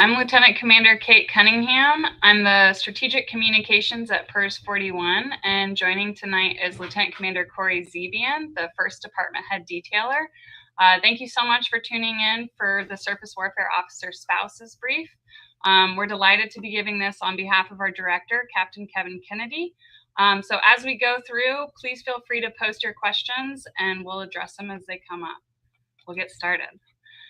I'm Lieutenant Commander Kate Cunningham. I'm the Strategic Communications at PERS 41, and joining tonight is Lieutenant Commander Corey Zebian, the First Department Head Detailer. Thank you so much for tuning in for the Surface Warfare Officer Spouses Brief. We're delighted to be giving this on behalf of our Director, Captain Kevin Kennedy. So as we go through, please feel free to post your questions and we'll address them as they come up. We'll get started.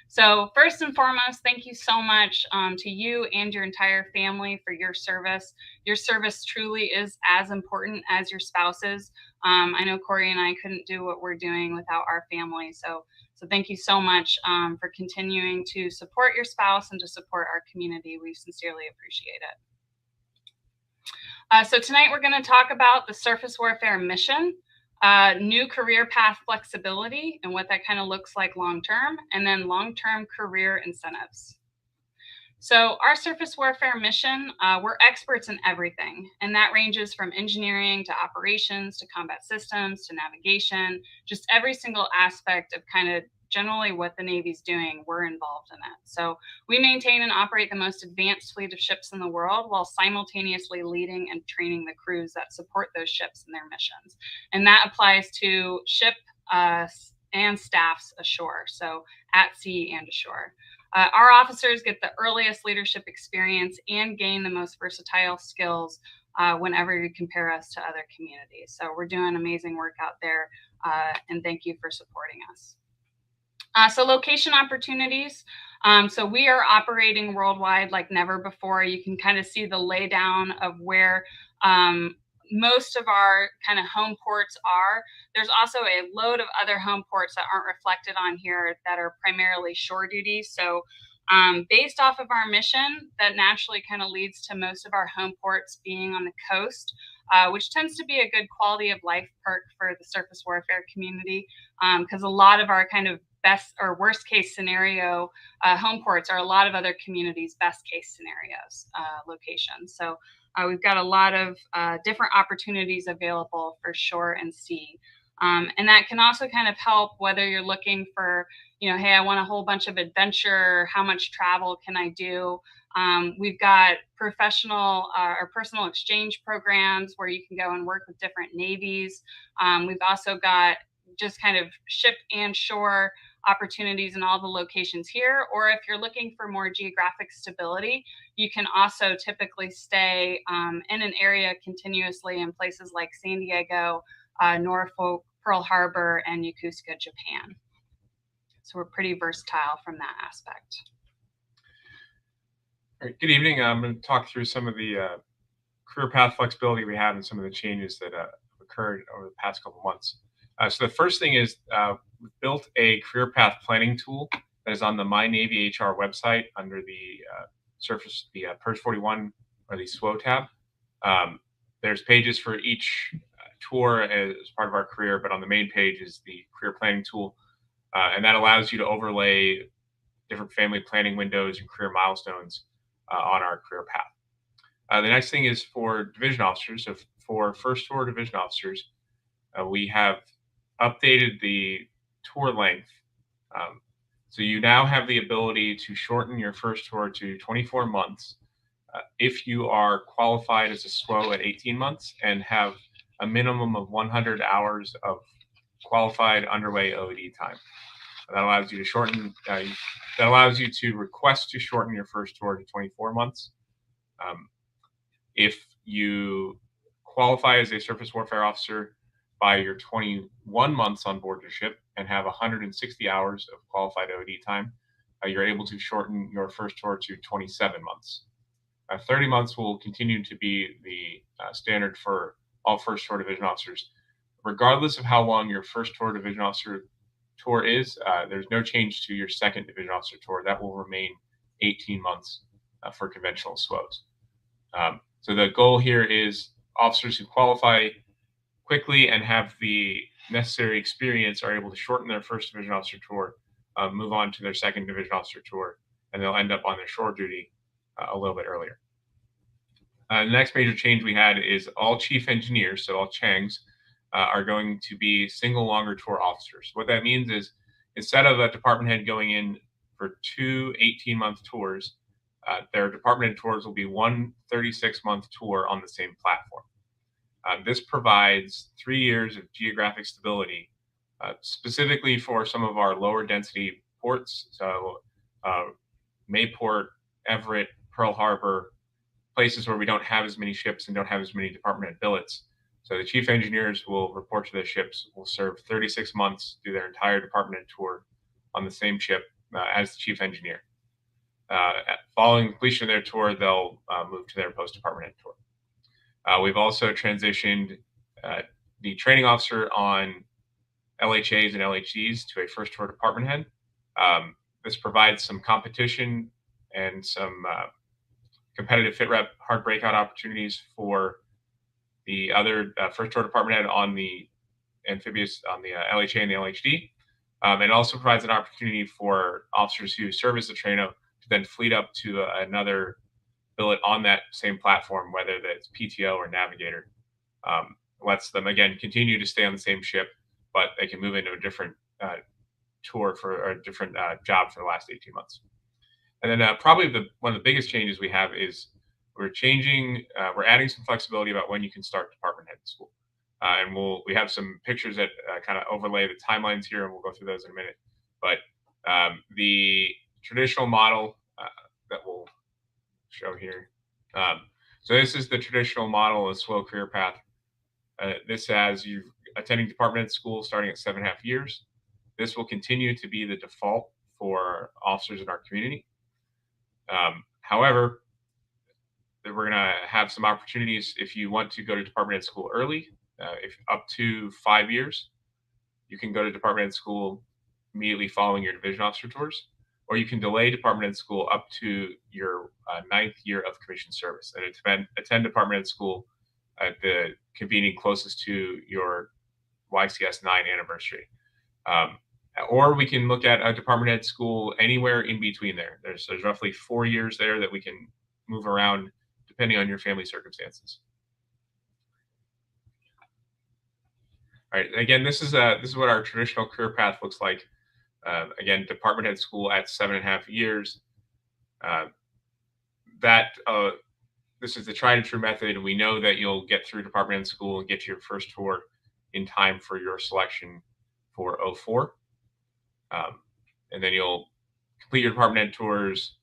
So first and foremost, thank you so much to you and your entire family for your service. Your service truly is as important as your spouses. I know Corey and I couldn't do what we're doing without our family. So thank you so much for continuing to support your spouse and to support our community. We sincerely appreciate it. So tonight we're going to talk about the surface warfare mission. New career path flexibility and what that kind of looks like long-term, and then long-term career incentives. So our surface warfare mission, we're experts in everything, and that ranges from engineering to operations to combat systems to navigation, just every single aspect of kind of generally what the Navy's doing, we're involved in it. So we maintain and operate the most advanced fleet of ships in the world while simultaneously leading and training the crews that support those ships in their missions. And that applies to ship and staffs ashore, so at sea and ashore. Our officers get the earliest leadership experience and gain the most versatile skills whenever you compare us to other communities. So we're doing amazing work out there, and thank you for supporting us. So location opportunities. So we are operating worldwide like never before. You can kind of see the laydown of where most of our kind of home ports are. There's also a load of other home ports that aren't reflected on here that are primarily shore duty. So based off of our mission, that naturally kind of leads to most of our home ports being on the coast, which tends to be a good quality of life perk for the surface warfare community, because a lot of our kind of best or worst case scenario home ports are a lot of other communities' best case scenarios locations. So we've got a lot of different opportunities available for shore and sea. And that can also kind of help whether you're looking for, you know, hey, I want a whole bunch of adventure, how much travel can I do? We've got professional or personal exchange programs where you can go and work with different navies. We've also got just kind of ship and shore opportunities in all the locations here. Or if you're looking for more geographic stability, you can also typically stay in an area continuously in places like San Diego, Norfolk, Pearl Harbor, and Yokosuka, Japan. So we're pretty versatile from that aspect. All right, good evening. I'm going to talk through some of the career path flexibility we have and some of the changes that have occurred over the past couple months. So the first thing is we've built a career path planning tool that is on the My Navy HR website under the PERS 41 or the SWO tab. There's pages for each tour as part of our career, but on the main page is the career planning tool, and that allows you to overlay different family planning windows and career milestones on our career path. The next thing is for division officers. So for first tour division officers, we have updated the tour length. So you now have the ability to shorten your first tour to 24 months if you are qualified as a SWO at 18 months and have a minimum of 100 hours of qualified underway OED time. That allows you to shorten, that allows you to request to shorten your first tour to 24 months. If you qualify as a surface warfare officer by your 21 months on board your ship and have 160 hours of qualified OED time, you're able to shorten your first tour to 27 months. 30 months will continue to be the standard for all first tour division officers. Regardless of how long your first tour division officer tour is, there's no change to your second division officer tour. That will remain 18 months for conventional SWOs. So the goal here is officers who qualify quickly and have the necessary experience are able to shorten their first division officer tour, move on to their second division officer tour, and they'll end up on their shore duty a little bit earlier. The next major change we had is all chief engineers, so all Changs, are going to be single longer tour officers. What that means is instead of a department head going in for two 18-month tours, their department head tours will be one 36-month tour on the same platform. This provides 3 years of geographic stability, specifically for some of our lower density ports. So Mayport, Everett, Pearl Harbor, places where we don't have as many ships and don't have as many department head billets. So the chief engineers will report to the ships, will serve 36 months, do their entire department head tour on the same ship as the chief engineer. Following completion of their tour, they'll move to their post-department head tour. We've also transitioned the training officer on LHAs and LHDs to a first tour department head. This provides some competition and some competitive fit rep hard breakout opportunities for the other first tour department head on the amphibious, on the LHA and the LHD. It also provides an opportunity for officers who serve as the trainer to then fleet up to another billet on that same platform, whether that's PTO or navigator. Lets them, again, continue to stay on the same ship, but they can move into a different tour for a different job for the last 18 months. And then probably one of the biggest changes we have is we're adding some flexibility about when you can start department head school. And we have some pictures that kind of overlay the timelines here, and we'll go through those in a minute. But the traditional model that we'll show here. So this is the traditional model of SWO career path. This has you attending department head school starting at 7.5 years. This will continue to be the default for officers in our community. However, we're going to have some opportunities if you want to go to department head school early, if up to 5 years, you can go to department head school immediately following your division officer tours, or you can delay department head school up to your 9th year of commissioned service and attend department head school at the convening closest to your YCS 9 anniversary. Or we can look at a department head school anywhere in between there. There's roughly 4 years there that we can move around depending on your family circumstances. All right, again, this is what our traditional career path looks like. Again, department head school at 7.5 years. This is the tried and true method. We know that you'll get through department head school and get to your first tour in time for your selection for 04. And then you'll complete your department head tours,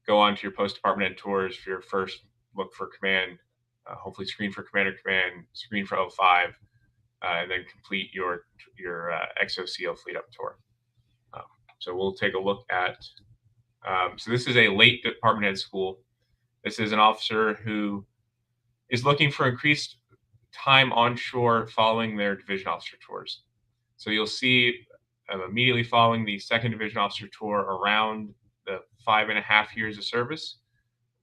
go on to your post-department head tours for your first look for command, hopefully screen for commander command, screen for 05, and then complete your XOCO fleet up tour. So we'll take a look at, so this is a late department head school. This is an officer who is looking for increased time onshore following their division officer tours. So you'll see immediately following the second division officer tour around the 5.5 years of service,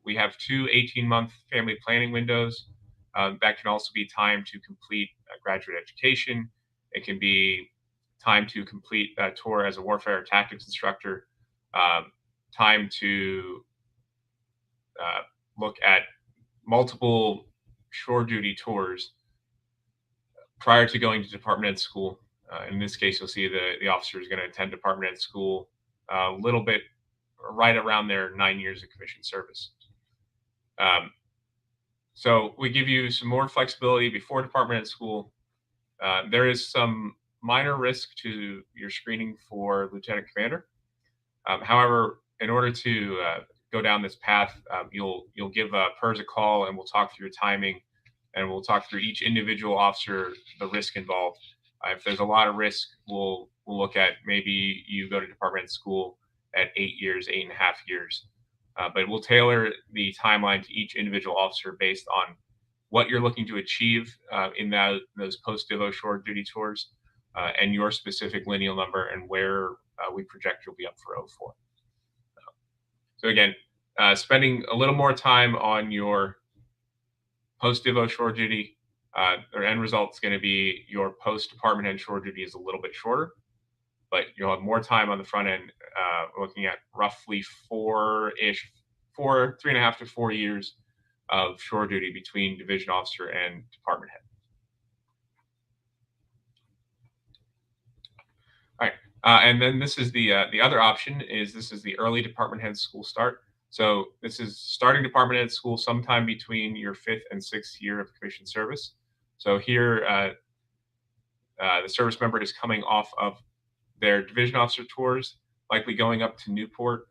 we have 2 18-month family planning windows. That can also be time to complete graduate education. It can be time to complete that tour as a warfare tactics instructor, time to look at multiple shore duty tours prior to going to department head school. In this case, you'll see the officer is going to attend department head school a little bit right around their 9 years of commissioned service. So we give you some more flexibility before department head school. There is some minor risk to your screening for lieutenant commander. However, in order to go down this path, you'll give PERS a call, and we'll talk through your timing, and we'll talk through each individual officer, the risk involved. If there's a lot of risk, we'll look at maybe you go to department head school at 8 years, 8.5 years. But we'll tailor the timeline to each individual officer based on what you're looking to achieve in those post-divo shore duty tours and your specific lineal number and where we project you'll be up for 04. So again, spending a little more time on your post-divo shore duty, their end result is going to be your post-department head shore duty is a little bit shorter, but you'll have more time on the front end, looking at roughly 3.5 to 4 years of shore duty between division officer and department head. All right, and then this is the other option. This is the early department head school start. So this is starting department head school sometime between your 5th and 6th year of commissioned service. So here, the service member is coming off of their division officer tours, likely going up to Newport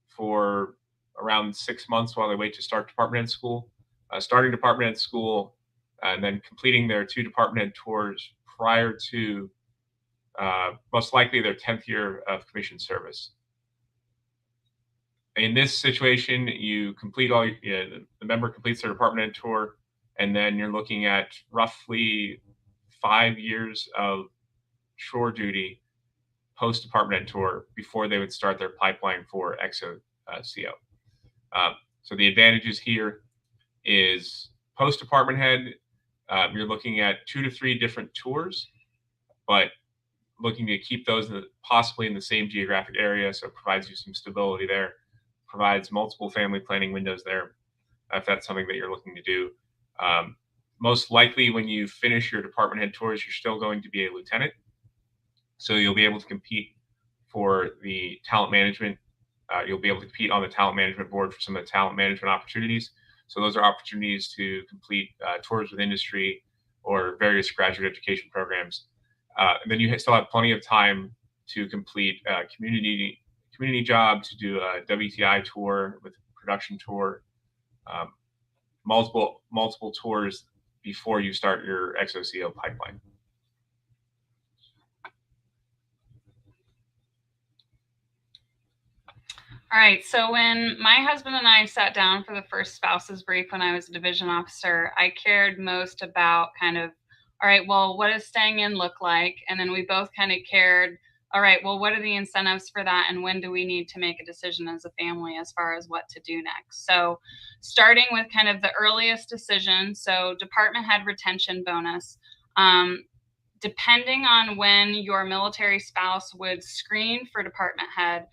for around 6 months while they wait to start department head school, starting department head school, and then completing their 2 department head tours prior to most likely their 10th year of commissioned service. In this situation, you complete the member completes their department head tour, and then you're looking at roughly 5 years of shore duty post department head tour before they would start their pipeline for EXO CO. So the advantages here is post department head, you're looking at 2 to 3 different tours, but looking to keep those possibly in the same geographic area, so it provides you some stability there, provides multiple family planning windows there, if that's something that you're looking to do. Most likely when you finish your department head tours, you're still going to be a lieutenant, so you'll be able to compete for the talent management. You'll be able to compete on the talent management board for some of the talent management opportunities. So those are opportunities to complete tours with industry or various graduate education programs. And then you still have plenty of time to complete a community job, to do a WTI tour with a production tour, multiple tours before you start your EXO-CO pipeline. All right, so when my husband and I sat down for the first spouses brief when I was a division officer, I cared most about kind of, all right, well, what does staying in look like? And then we both kind of cared, all right, well, what are the incentives for that? And when do we need to make a decision as a family as far as what to do next? So starting with kind of the earliest decision, so department head retention bonus. Depending on when your military spouse would screen for department head,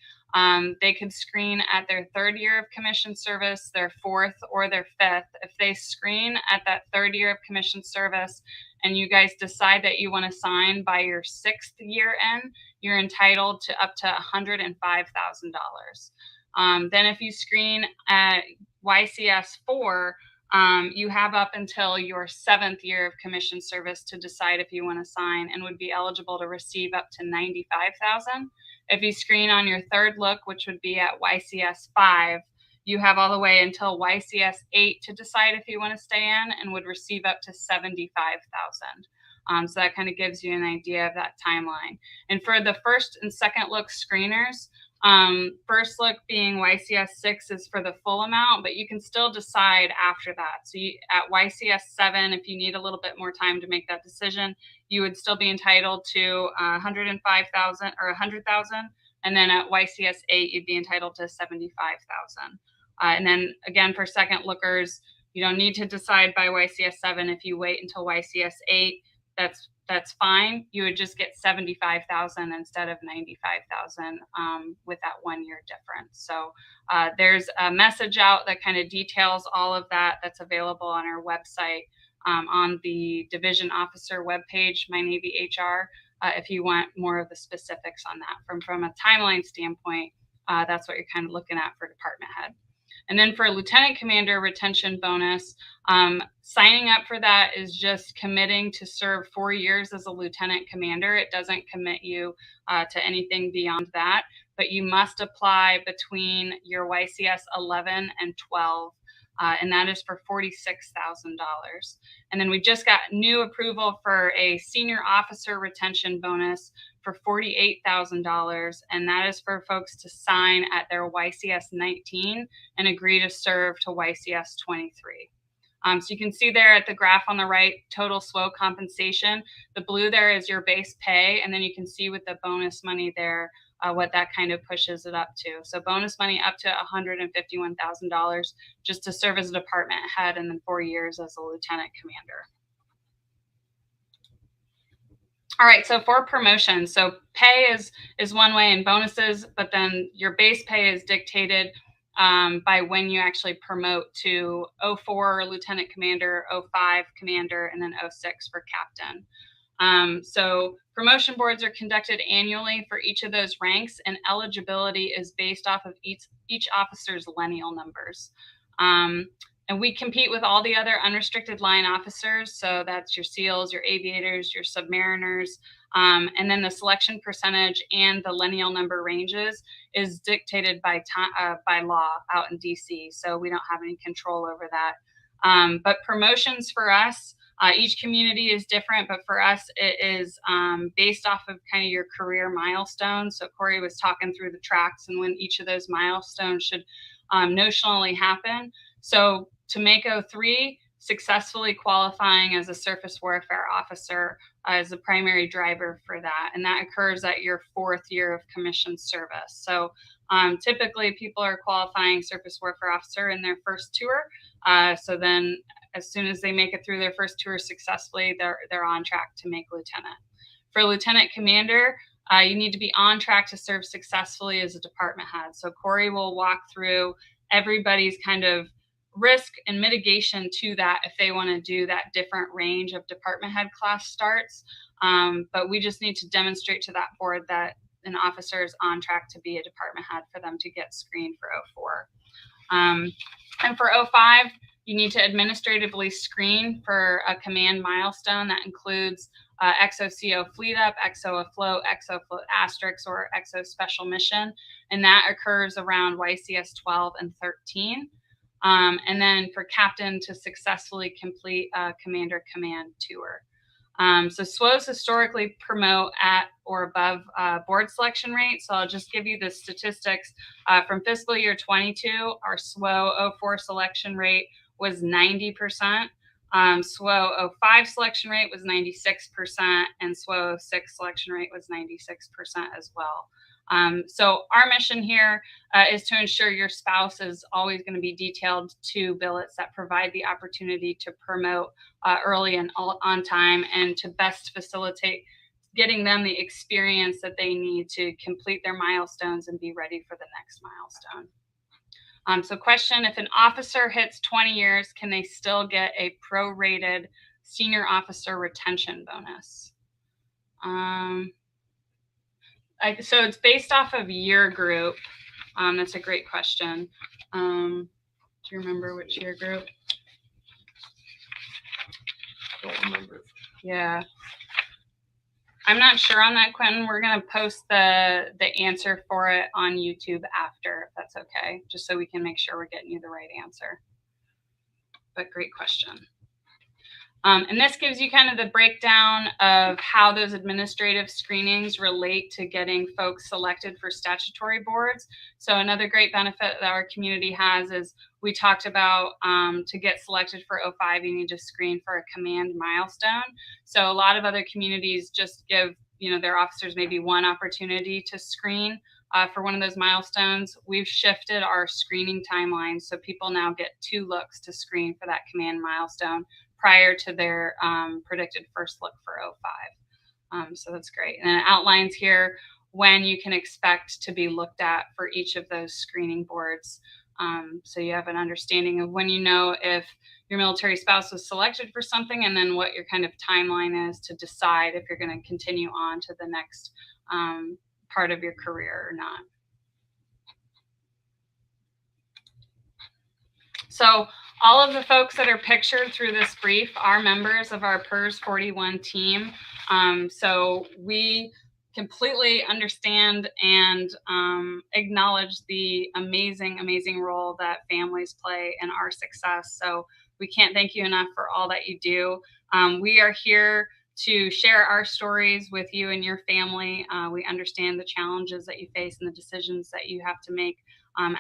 they could screen at their 3rd year of commissioned service, their 4th, or their 5th. If they screen at that 3rd year of commissioned service and you guys decide that you want to sign by your 6th year in, you're entitled to up to $105,000. Then if you screen at YCS 4, you have up until your 7th year of commissioned service to decide if you want to sign and would be eligible to receive up to $95,000. If you screen on your 3rd look, which would be at YCS 5, you have all the way until YCS 8 to decide if you want to stay in and would receive up to $75,000. So that kind of gives you an idea of that timeline. And for the 1st and 2nd look screeners, 1st look being YCS 6 is for the full amount, but you can still decide after that. So at YCS 7, if you need a little bit more time to make that decision, you would still be entitled to $105,000 or $100,000. And then at YCS 8, you'd be entitled to $75,000. And then again, for 2nd lookers, you don't need to decide by YCS 7. If you wait until YCS 8, that's fine. You would just get $75,000 instead of $95,000 with that 1 year difference. So there's a message out that kind of details all of that. That's available on our website on the division officer webpage, My Navy HR. If you want more of the specifics on that, from a timeline standpoint, that's what you're kind of looking at for department head. And then for lieutenant commander retention bonus, signing up for that is just committing to serve 4 years as a lieutenant commander. It doesn't commit you to anything beyond that, but you must apply between your YCS 11 and 12. And that is for $46,000. And then we just got new approval for a senior officer retention bonus for $48,000, and that is for folks to sign at their YCS 19 and agree to serve to YCS 23. So you can see there at the graph on the right, total SWO compensation. The blue there is your base pay, and then you can see with the bonus money there what that kind of pushes it up to. So bonus money up to $151,000 just to serve as a department head, and then 4 years as a lieutenant commander. All right, so for promotion, so pay is one way and bonuses, but then your base pay is dictated by when you actually promote to 04 lieutenant commander, 05 commander, and then 06 for captain. So promotion boards are conducted annually for each of those ranks, and eligibility is based off of each officer's lineal numbers. And we compete with all the other unrestricted line officers. So that's your SEALs, your aviators, your submariners. And then the selection percentage and the lineal number ranges is dictated by law out in DC. So we don't have any control over that. But promotions for us, each community is different, but for us, it is based off of kind of your career milestones. So Corey was talking through the tracks and when each of those milestones should notionally happen. So to make 03, successfully qualifying as a surface warfare officer is the primary driver for that. And that occurs at your 4th year of commissioned service. So typically people are qualifying surface warfare officer in their first tour. So then as soon as they make it through their first tour successfully, they're on track to make lieutenant. For lieutenant commander, you need to be on track to serve successfully as a department head. So Corey will walk through everybody's kind of risk and mitigation to that if they want to do that different range of department head class starts. But we just need to demonstrate to that board that an officer is on track to be a department head for them to get screened for 04. And for 05, you need to administratively screen for a command milestone that includes XOCO fleet up, XO afloat, XO afloat asterisk, or XO special mission. And that occurs around YCS 12 and 13. And then for captain to successfully complete a commander command tour. So SWOs historically promote at or above board selection rate. So I'll just give you the statistics. From fiscal year 22, our SWO 04 selection rate was 90%. SWO 05 selection rate was 96%, and SWO 06 selection rate was 96% as well. So our mission here is to ensure your spouse is always going to be detailed to billets that provide the opportunity to promote early and on time, and to best facilitate getting them the experience that they need to complete their milestones and be ready for the next milestone. So question, if an officer hits 20 years, can they still get a prorated senior officer retention bonus? So it's based off of year group. That's a great question. Do you remember which year group? I don't remember. Yeah. I'm not sure on that, Quentin. We're going to post the answer for it on YouTube after, if that's okay, just so we can make sure we're getting you the right answer. But great question. And this gives you kind of the breakdown of how those administrative screenings relate to getting folks selected for statutory boards. So another great benefit that our community has is we talked about to get selected for 05, you need to screen for a command milestone. So a lot of other communities just give their officers maybe one opportunity to screen for one of those milestones. We've shifted our screening timeline, so people now get 2 looks to screen for that command milestone prior to their predicted first look for 05. So that's great. And it outlines here when you can expect to be looked at for each of those screening boards. So you have an understanding of when if your military spouse was selected for something, and then what your kind of timeline is to decide if you're going to continue on to the next part of your career or not. So all of the folks that are pictured through this brief are members of our PERS 41 team. So we completely understand and acknowledge the amazing, amazing role that families play in our success. So we can't thank you enough for all that you do. We are here to share our stories with you and your family. We understand the challenges that you face and the decisions that you have to make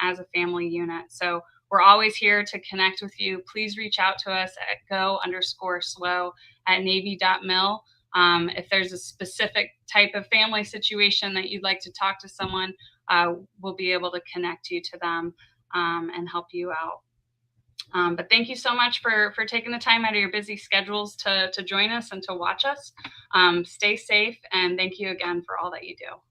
as a family unit. So we're always here to connect with you. Please reach out to us at go_SWO@navy.mil. If there's a specific type of family situation that you'd like to talk to someone, we'll be able to connect you to them and help you out. But thank you so much for taking the time out of your busy schedules to join us and to watch us. Stay safe, and thank you again for all that you do.